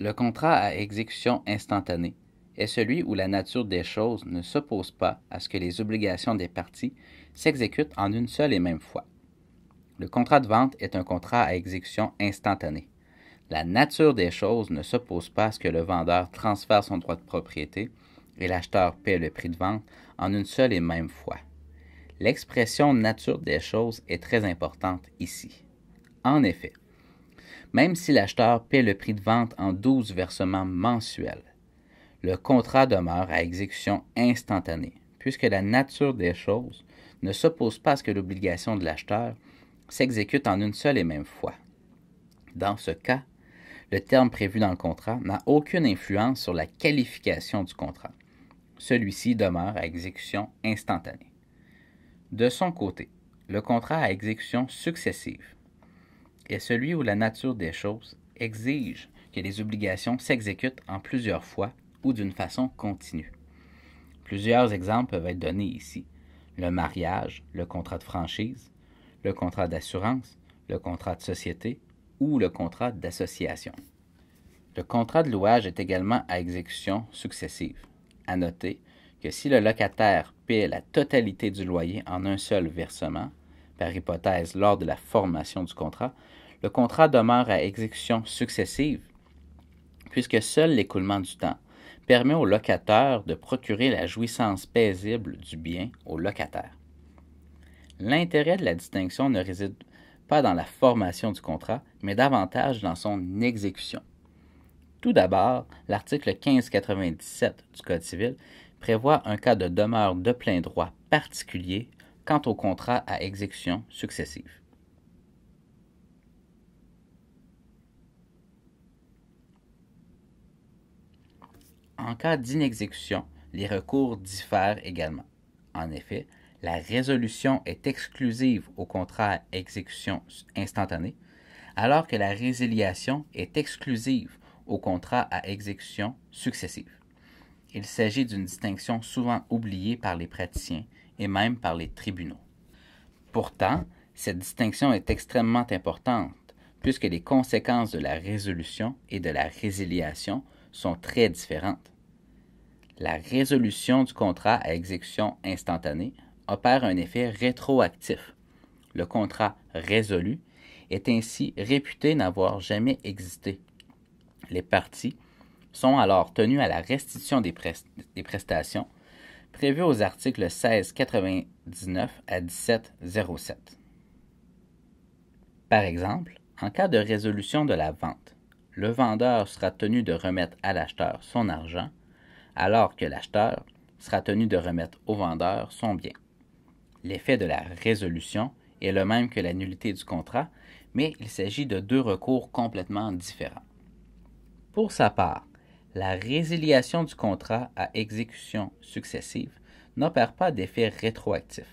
Le contrat à exécution instantanée est celui où la nature des choses ne s'oppose pas à ce que les obligations des parties s'exécutent en une seule et même fois. Le contrat de vente est un contrat à exécution instantanée. La nature des choses ne s'oppose pas à ce que le vendeur transfère son droit de propriété et l'acheteur paie le prix de vente en une seule et même fois. L'expression nature des choses est très importante ici. En effet, même si l'acheteur paie le prix de vente en 12 versements mensuels, le contrat demeure à exécution instantanée, puisque la nature des choses ne s'oppose pas à ce que l'obligation de l'acheteur s'exécute en une seule et même fois. Dans ce cas, le terme prévu dans le contrat n'a aucune influence sur la qualification du contrat. Celui-ci demeure à exécution instantanée. De son côté, le contrat à exécution successive est celui où la nature des choses exige que les obligations s'exécutent en plusieurs fois ou d'une façon continue. Plusieurs exemples peuvent être donnés ici. Le mariage, le contrat de franchise, le contrat d'assurance, le contrat de société ou le contrat d'association. Le contrat de louage est également à exécution successive. À noter que si le locataire paie la totalité du loyer en un seul versement, par hypothèse lors de la formation du contrat, le contrat demeure à exécution successive, puisque seul l'écoulement du temps permet au locataire de procurer la jouissance paisible du bien au locataire. L'intérêt de la distinction ne réside pas dans la formation du contrat, mais davantage dans son exécution. Tout d'abord, l'article 1597 du Code civil prévoit un cas de demeure de plein droit particulier quant au contrat à exécution successive. En cas d'inexécution, les recours diffèrent également. En effet, la résolution est exclusive au contrat à exécution instantanée, alors que la résiliation est exclusive au contrat à exécution successive. Il s'agit d'une distinction souvent oubliée par les praticiens et même par les tribunaux. Pourtant, cette distinction est extrêmement importante puisque les conséquences de la résolution et de la résiliation sont très différentes. La résolution du contrat à exécution instantanée opère un effet rétroactif. Le contrat résolu est ainsi réputé n'avoir jamais existé. Les parties sont alors tenues à la restitution des prestations prévues aux articles 1699 à 1707. Par exemple, en cas de résolution de la vente, le vendeur sera tenu de remettre à l'acheteur son argent, alors que l'acheteur sera tenu de remettre au vendeur son bien. L'effet de la résolution est le même que la nullité du contrat, mais il s'agit de deux recours complètement différents. Pour sa part, la résiliation du contrat à exécution successive n'opère pas d'effet rétroactif.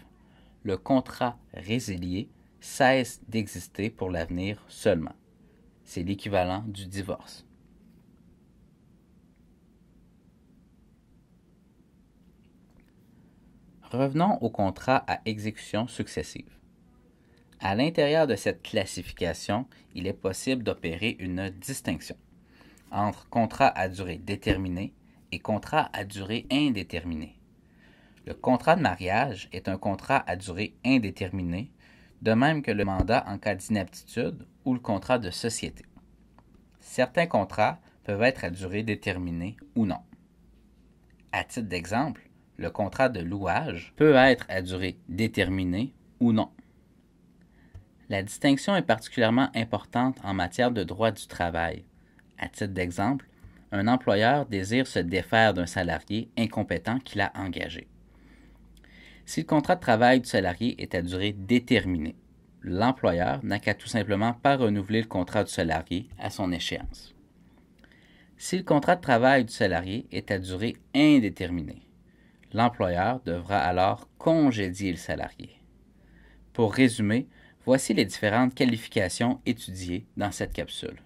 Le contrat résilié cesse d'exister pour l'avenir seulement. C'est l'équivalent du divorce. Revenons au contrat à exécution successive. À l'intérieur de cette classification, il est possible d'opérer une distinction entre contrat à durée déterminée et contrat à durée indéterminée. Le contrat de mariage est un contrat à durée indéterminée, de même que le mandat en cas d'inaptitude ou le contrat de société. Certains contrats peuvent être à durée déterminée ou non. À titre d'exemple, le contrat de louage peut être à durée déterminée ou non. La distinction est particulièrement importante en matière de droit du travail. À titre d'exemple, un employeur désire se défaire d'un salarié incompétent qu'il a engagé. Si le contrat de travail du salarié est à durée déterminée, l'employeur n'a qu'à tout simplement pas renouveler le contrat du salarié à son échéance. Si le contrat de travail du salarié est à durée indéterminée, l'employeur devra alors congédier le salarié. Pour résumer, voici les différentes qualifications étudiées dans cette capsule.